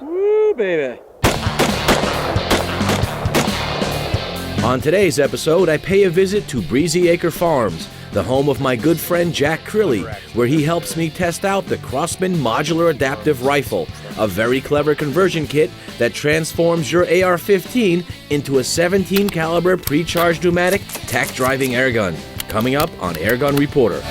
Woo, baby. On today's episode, I pay a visit to Breezy Acre Farms, the home of my good friend Jack Crilly, where he helps me test out the Crosman Modular Adaptive Rifle, a very clever conversion kit that transforms your AR-15 into a 17 caliber pre-charged pneumatic tack driving airgun. Coming up on Airgun Reporter.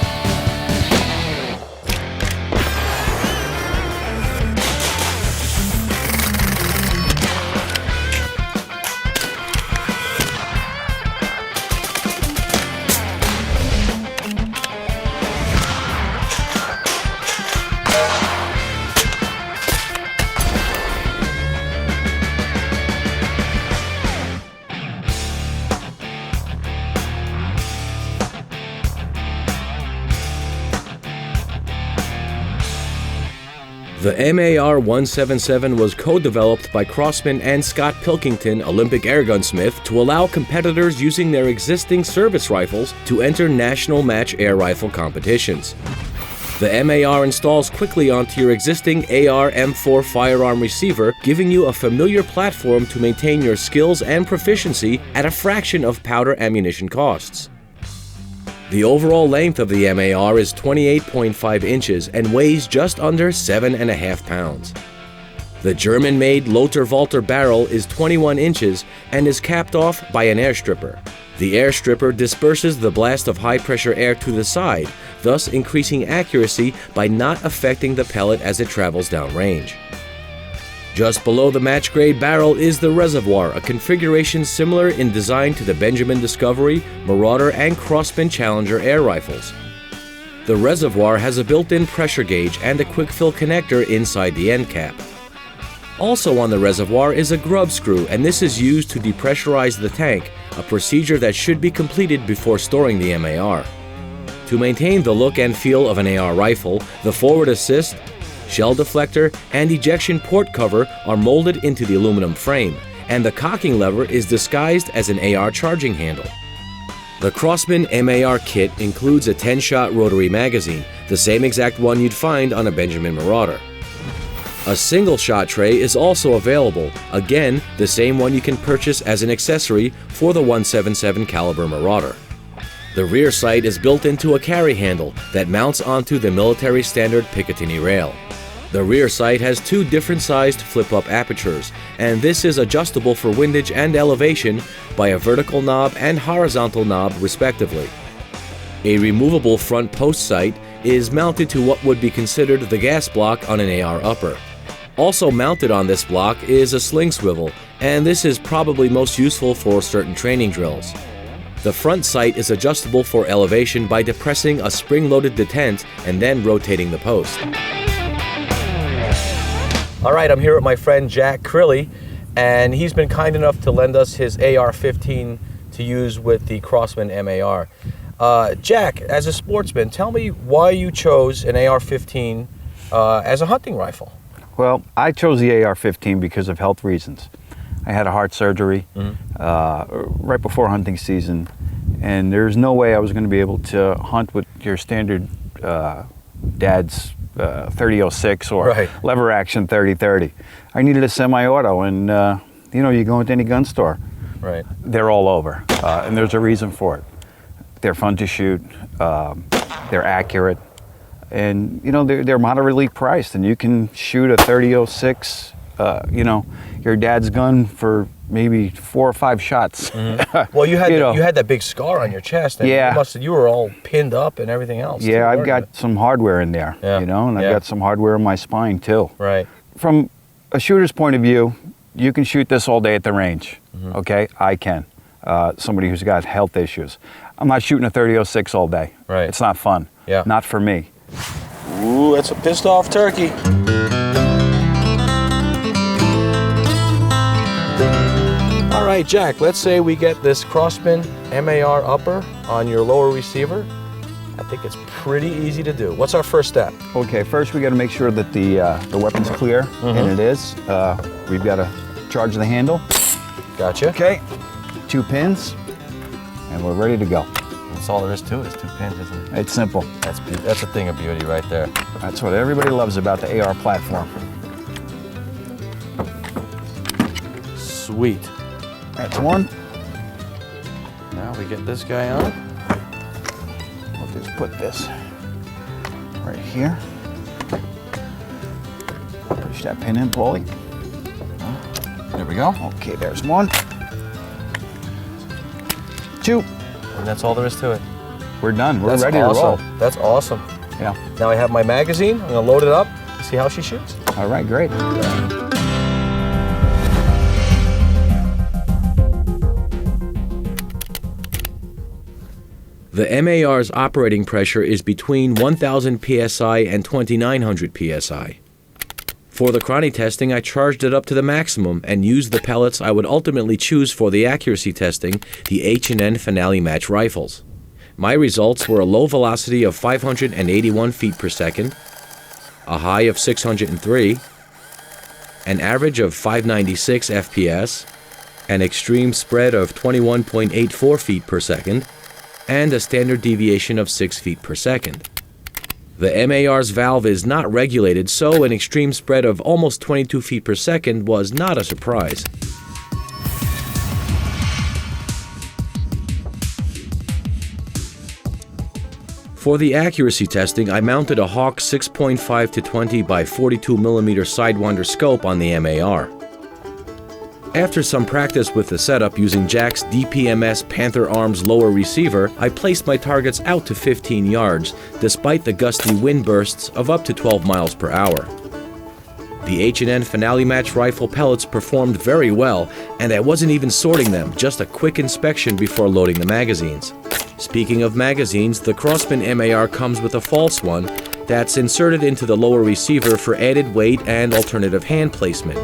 The MAR-177 was co-developed by Crosman and Scott Pilkington, Olympic airgunsmith, to allow competitors using their existing service rifles to enter national match air rifle competitions. The MAR installs quickly onto your existing AR-M4 firearm receiver, giving you a familiar platform to maintain your skills and proficiency at a fraction of powder ammunition costs. The overall length of the MAR is 28.5 inches and weighs just under 7.5 pounds. The German-made Lothar-Walther barrel is 21 inches and is capped off by an air stripper. The air stripper disperses the blast of high-pressure air to the side, thus increasing accuracy by not affecting the pellet as it travels downrange. Just below the match-grade barrel is the reservoir, a configuration similar in design to the Benjamin Discovery, Marauder, and Crosman Challenger air rifles. The reservoir has a built-in pressure gauge and a quick-fill connector inside the end cap. Also on the reservoir is a grub screw, and this is used to depressurize the tank, a procedure that should be completed before storing the MAR. To maintain the look and feel of an AR rifle, the forward assist, shell deflector, and ejection port cover are molded into the aluminum frame, and the cocking lever is disguised as an AR charging handle. The Crosman MAR kit includes a 10-shot rotary magazine, the same exact one you'd find on a Benjamin Marauder. A single-shot tray is also available, again, the same one you can purchase as an accessory for the .177 caliber Marauder. The rear sight is built into a carry handle that mounts onto the military standard Picatinny rail. The rear sight has two different sized flip-up apertures, and this is adjustable for windage and elevation by a vertical knob and horizontal knob respectively. A removable front post sight is mounted to what would be considered the gas block on an AR upper. Also mounted on this block is a sling swivel, and this is probably most useful for certain training drills. The front sight is adjustable for elevation by depressing a spring-loaded detent and then rotating the post. All right, I'm here with my friend Jack Crilly, and he's been kind enough to lend us his AR-15 to use with the Crosman MAR. Jack, as a sportsman, tell me why you chose an AR-15 as a hunting rifle. Well, I chose the AR-15 because of health reasons. I had a heart surgery right before hunting season, and there's no way I was going to be able to hunt with your standard dad's 30-06 or lever action 30-30. I needed a semi-auto, and you go into any gun store, they're all over, and there's a reason for it. They're fun to shoot, they're accurate, and they're moderately priced, and you can shoot a 30-06, your dad's gun for maybe 4 or 5 shots. Well, you had that big scar on your chest, and you were all pinned up and everything else. Yeah, I've got some hardware in there, and I've got some hardware in my spine too. Right. From a shooter's point of view, you can shoot this all day at the range. Okay, I can. Somebody who's got health issues. I'm not shooting a 30-06 all day. Right. It's not fun. Yeah. Not for me. Ooh, that's a pissed off turkey. All right, Jack, let's say we get this Crosman MAR upper on your lower receiver. I think it's pretty easy to do. What's our first step? Okay, first we got to make sure that the weapon's clear, and it is. We've got to charge the handle. Gotcha. Okay, 2 pins, and we're ready to go. Sounds all there is to it, is 2 pins, isn't it? It's simple. That's a thing of beauty right there. That's what everybody loves about the AR platform. Sweet. That's one. Now we get this guy on. We'll just put this right here. Push that pin in, Paulie. There we go. Okay, there's one. Two. And that's all there is to it. We're done. We're That's ready awesome. to roll. That's awesome. Yeah. Now I have my magazine. I'm gonna load it up, see how she shoots. All right, great. The MAR's operating pressure is between 1,000 psi and 2,900 psi. For the chrony testing, I charged it up to the maximum and used the pellets I would ultimately choose for the accuracy testing, the H&N Finale Match rifles. My results were a low velocity of 581 feet per second, a high of 603, an average of 596 FPS, an extreme spread of 21.84 feet per second, and a standard deviation of 6 feet per second. The MAR's valve is not regulated, so an extreme spread of almost 22 feet per second was not a surprise. For the accuracy testing, I mounted a Hawk 6.5 to 20 by 42 mm Sidewinder scope on the MAR. After some practice with the setup using Jack's DPMS Panther Arms lower receiver, I placed my targets out to 15 yards, despite the gusty wind bursts of up to 12 miles per hour. The H&N Finale Match rifle pellets performed very well, and I wasn't even sorting them, just a quick inspection before loading the magazines. Speaking of magazines, the Crosman MAR comes with a false one that's inserted into the lower receiver for added weight and alternative hand placement.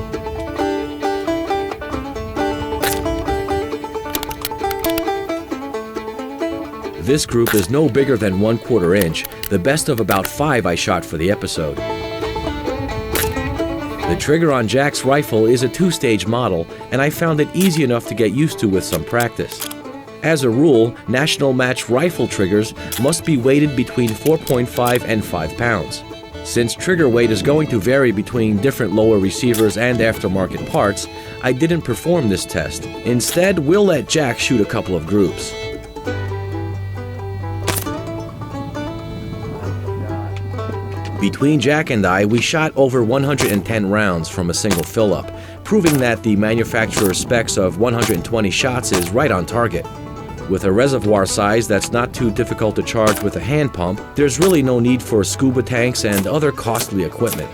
This group is no bigger than 1/4 inch, the best of about 5 I shot for the episode. The trigger on Jack's rifle is a 2-stage model, and I found it easy enough to get used to with some practice. As a rule, national match rifle triggers must be weighted between 4.5 and 5 pounds. Since trigger weight is going to vary between different lower receivers and aftermarket parts, I didn't perform this test. Instead, we'll let Jack shoot a couple of groups. Between Jack and I, we shot over 110 rounds from a single fill-up, proving that the manufacturer's specs of 120 shots is right on target. With a reservoir size that's not too difficult to charge with a hand pump, there's really no need for scuba tanks and other costly equipment.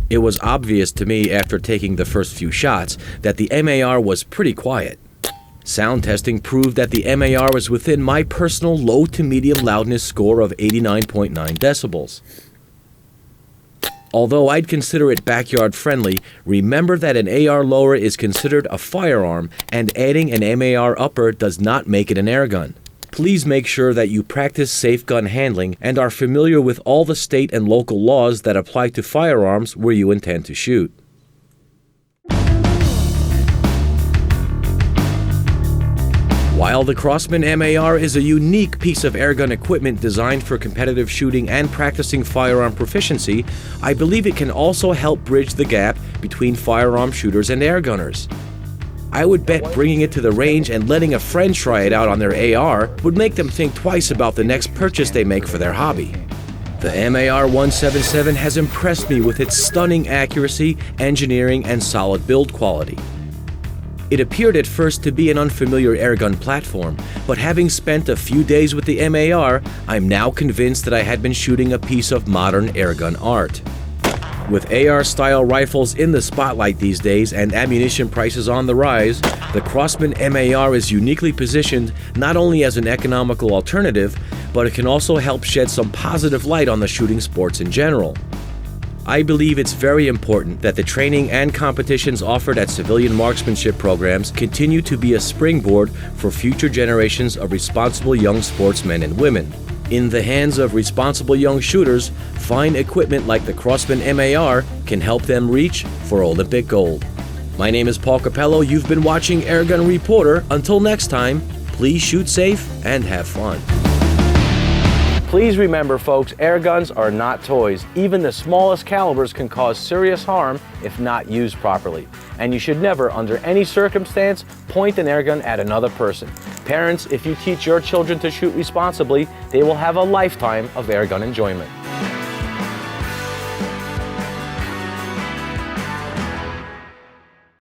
It was obvious to me after taking the first few shots that the MAR was pretty quiet. Sound testing proved that the MAR was within my personal low to medium loudness score of 89.9 decibels. Although I'd consider it backyard friendly, remember that an AR lower is considered a firearm, and adding an MAR upper does not make it an airgun. Please make sure that you practice safe gun handling and are familiar with all the state and local laws that apply to firearms where you intend to shoot. While the Crosman MAR is a unique piece of airgun equipment designed for competitive shooting and practicing firearm proficiency, I believe it can also help bridge the gap between firearm shooters and airgunners. I would bet bringing it to the range and letting a friend try it out on their AR would make them think twice about the next purchase they make for their hobby. The MAR-177 has impressed me with its stunning accuracy, engineering, and solid build quality. It appeared at first to be an unfamiliar airgun platform, but having spent a few days with the MAR, I'm now convinced that I had been shooting a piece of modern airgun art. With AR-style rifles in the spotlight these days and ammunition prices on the rise, the Crosman MAR is uniquely positioned not only as an economical alternative, but it can also help shed some positive light on the shooting sports in general. I believe it's very important that the training and competitions offered at civilian marksmanship programs continue to be a springboard for future generations of responsible young sportsmen and women. In the hands of responsible young shooters, fine equipment like the Crosman MAR can help them reach for Olympic gold. My name is Paul Capello. You've been watching Airgun Reporter. Until next time, please shoot safe and have fun. Please remember, folks, air guns are not toys. Even the smallest calibers can cause serious harm if not used properly. And you should never, under any circumstance, point an air gun at another person. Parents, if you teach your children to shoot responsibly, they will have a lifetime of air gun enjoyment.